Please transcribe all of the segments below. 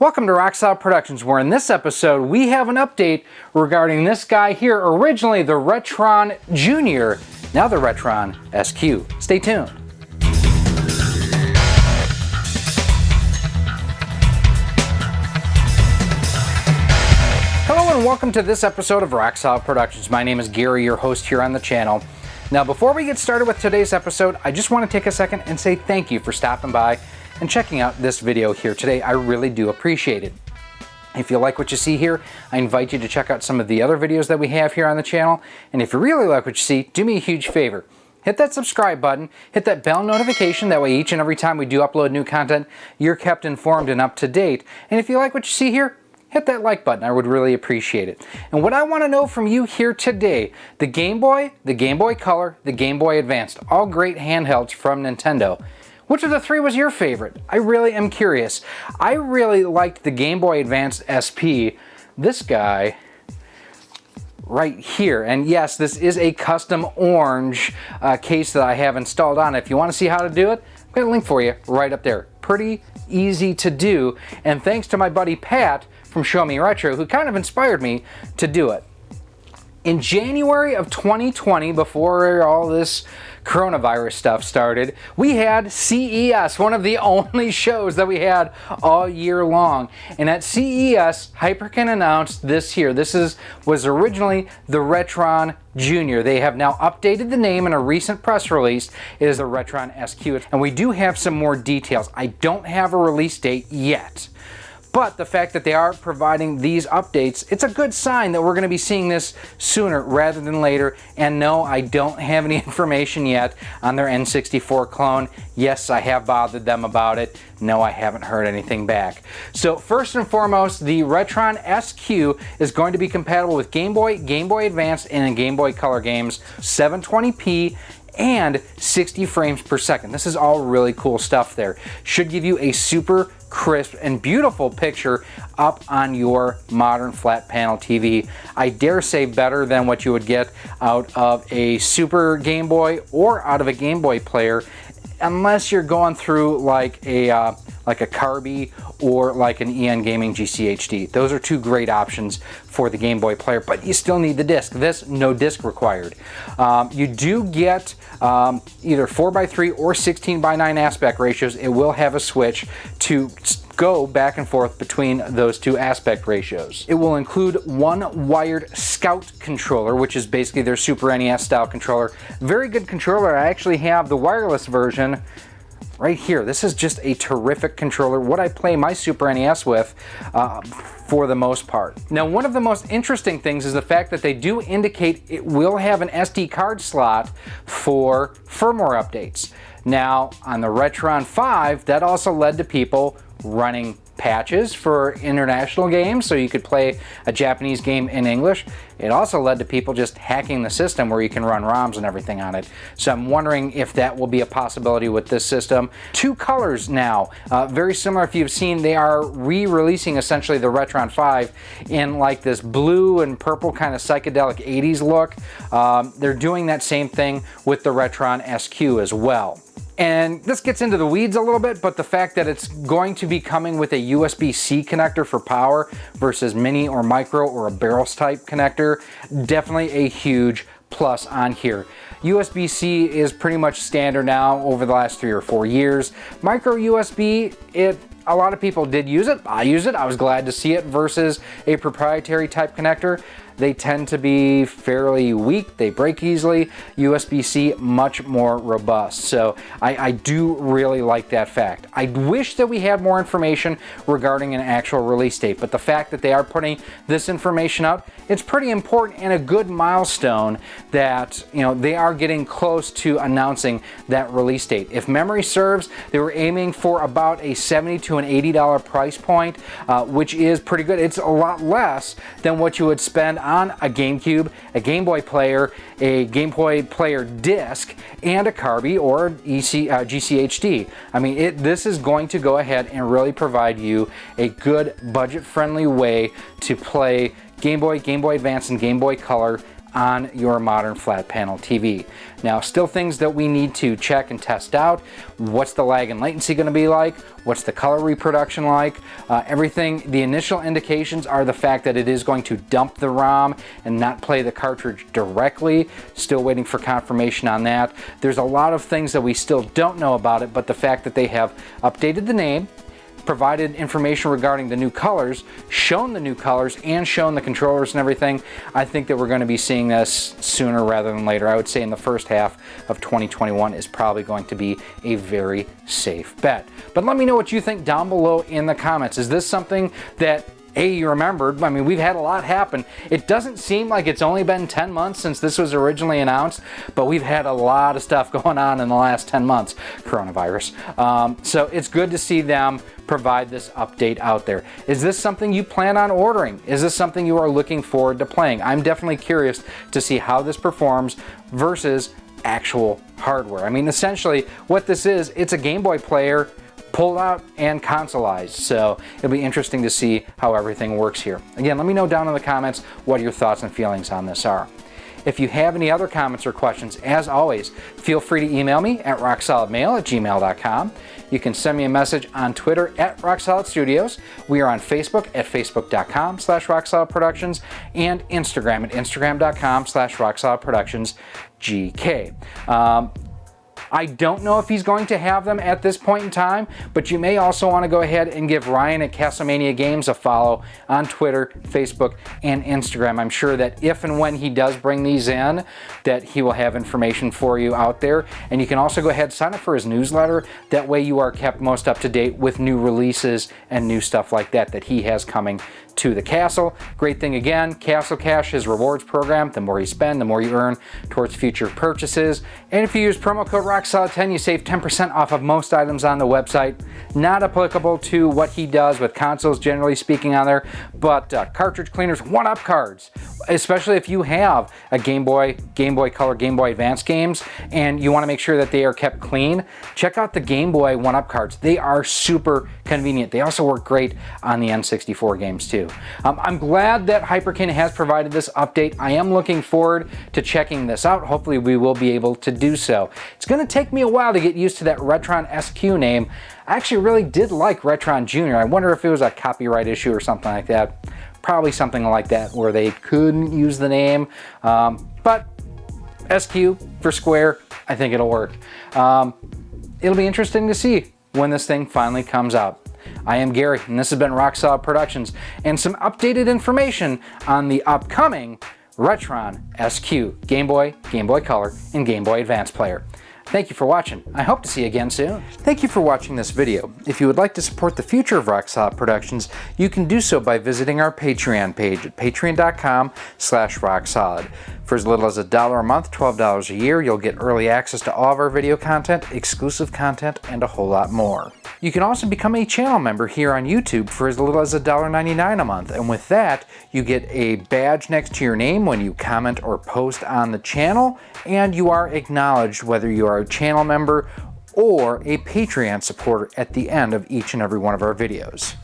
Welcome to Rockstar Productions, where in this episode we have an update regarding this guy here, originally the RetroN Jr, now the RetroN SQ. Stay tuned. Hello and welcome to this episode of Rockstar Productions. My name is Gary, your host here on the channel. Now before we get started with today's episode, I just want to take a second and say thank you for stopping by and checking out this video here today. I really do appreciate it. If you like what you see here, I invite you to check out some of the other videos that we have here on the channel. And if you really like what you see, do me a huge favor. Hit that subscribe button, hit that bell notification, that way each and every time we do upload new content, you're kept informed and up to date. And if you like what you see here, hit that like button. I would really appreciate it. And what I want to know from you here today, the Game Boy Color, the Game Boy Advanced, all great handhelds from Nintendo. Which of the three was your favorite? I really am curious. I really liked the Game Boy Advanced SP, this guy right here. And yes, this is a custom orange case that I have installed on. If you want to see how to do it, I've got a link for you right up there. Pretty easy to do. And thanks to my buddy Pat from Show Me Retro, who kind of inspired me to do it. In January of 2020, before all this coronavirus stuff started, we had CES, one of the only shows that we had all year long. And at CES, Hyperkin announced this here. This was originally the RetroN Jr. They have now updated the name in a recent press release. It is the RetroN SQ. And we do have some more details. I don't have a release date yet. But the fact that they are providing these updates, it's a good sign that we're going to be seeing this sooner rather than later. And no, I don't have any information yet on their N64 clone. Yes, I have bothered them about it. No, I haven't heard anything back. So first and foremost, the RetroN SQ is going to be compatible with Game Boy, Game Boy Advanced, and Game Boy Color games, 720p, and 60 frames per second. This is all really cool stuff there. Should give you a super crisp and beautiful picture up on your modern flat panel TV. I dare say better than what you would get out of a Super Game Boy or out of a Game Boy player, unless you're going through like a Carby or like an Eon Gaming GCHD. Those are two great options for the Game Boy player, but you still need the disc. This, no disc required. You do get either 4:3 or 16:9 aspect ratios. It will have a switch to go back and forth between those two aspect ratios. It will include one wired Scout controller, which is basically their Super NES style controller. Very good controller. I actually have the wireless version right here. This is just a terrific controller, what I play my Super NES with for the most part. Now, one of the most interesting things is the fact that they do indicate it will have an SD card slot for firmware updates. Now, on the RetroN 5, that also led to people running patches for international games, so you could play a Japanese game in English. It also led to people just hacking the system where you can run ROMs and everything on it. So I'm wondering if that will be a possibility with this system. Two colors now, very similar. If you've seen, they are re-releasing essentially the RetroN 5 in like this blue and purple kind of psychedelic 80s look. They're doing that same thing with the RetroN SQ as well. And this gets into the weeds a little bit, but the fact that it's going to be coming with a USB-C connector for power versus mini or micro or a barrels type connector, definitely a huge plus on here. USB-C is pretty much standard now over the last 3 or 4 years. Micro USB, a lot of people did use it. I use it. I was glad to see it versus a proprietary type connector. They tend to be fairly weak. They break easily. USB-C, much more robust. So I do really like that fact. I wish that we had more information regarding an actual release date, but the fact that they are putting this information out, it's pretty important and a good milestone that, you know, they are getting close to announcing that release date. If memory serves, they were aiming for about a $70 to an $80 price point, which is pretty good. It's a lot less than what you would spend on a GameCube, a Game Boy player, a Game Boy player disc, and a Carby or GCHD. I mean, this is going to go ahead and really provide you a good budget-friendly way to play Game Boy, Game Boy Advance, and Game Boy Color on your modern flat panel TV. Now, still things that we need to check and test out. What's the lag and latency going to be like? What's the color reproduction like? Everything, the initial indications are the fact that it is going to dump the ROM and not play the cartridge directly. Still waiting for confirmation on that. There's a lot of things that we still don't know about it, but the fact that they have updated the name, provided information regarding the new colors, shown the new colors, and shown the controllers and everything, I think that we're going to be seeing this sooner rather than later. I would say in the first half of 2021 is probably going to be a very safe bet. But let me know what you think down below in the comments. Is this something that you remembered? I mean, we've had a lot happen. It doesn't seem like it's only been 10 months since this was originally announced, but we've had a lot of stuff going on in the last 10 months, coronavirus. So it's good to see them provide this update out there. Is this something you plan on ordering? Is this something you are looking forward to playing? I'm definitely curious to see how this performs versus actual hardware. I mean, essentially what this is, it's a Game Boy player pulled out and consoleized, so it'll be interesting to see how everything works here. Again, let me know down in the comments what your thoughts and feelings on this are. If you have any other comments or questions, as always, feel free to email me at rocksolidmail@gmail.com. You can send me a message on Twitter at RockSolidStudios. We are on Facebook at facebook.com/RockSolidProductions and Instagram at instagram.com/RockSolidProductionsGK. I don't know if he's going to have them at this point in time, but you may also want to go ahead and give Ryan at Castlemania Games a follow on Twitter, Facebook, and Instagram. I'm sure that if and when he does bring these in, that he will have information for you out there. And you can also go ahead and sign up for his newsletter. That way you are kept most up to date with new releases and new stuff like that that he has coming to the castle. Great thing again, Castle Cash, his rewards program. The more you spend, the more you earn towards future purchases. And if you use promo code RockSolid10, you save 10% off of most items on the website. Not applicable to what he does with consoles, generally speaking, on there, but cartridge cleaners, one-up cards, especially if you have a Game Boy, Game Boy Color, Game Boy Advance games, and you want to make sure that they are kept clean. Check out the Game Boy one-up cards. They are super convenient. They also work great on the N64 games too. I'm glad that Hyperkin has provided this update. I am looking forward to checking this out. Hopefully we will be able to do so. It's going to take me a while to get used to that RetroN SQ name. I actually really did like RetroN Jr. I wonder if it was a copyright issue or something like that. Probably something like that where they couldn't use the name. But SQ for Square, I think it'll work. It'll be interesting to see when this thing finally comes out. I am Gary, and this has been Rock Solid Productions, and some updated information on the upcoming RetroN SQ Game Boy, Game Boy Color, and Game Boy Advance player. Thank you for watching. I hope to see you again soon. Thank you for watching this video. If you would like to support the future of Rock Solid Productions, you can do so by visiting our Patreon page at patreon.com/rocksolid. For as little as $1 a month, $12 a year, you'll get early access to all of our video content, exclusive content, and a whole lot more. You can also become a channel member here on YouTube for as little as $1.99 a month, and with that, you get a badge next to your name when you comment or post on the channel, and you are acknowledged whether you are a channel member or a Patreon supporter at the end of each and every one of our videos.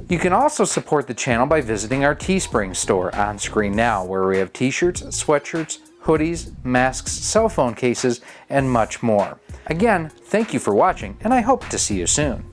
You can also support the channel by visiting our Teespring store on screen now, where we have t-shirts, sweatshirts, hoodies, masks, cell phone cases, and much more. Again, thank you for watching, and I hope to see you soon.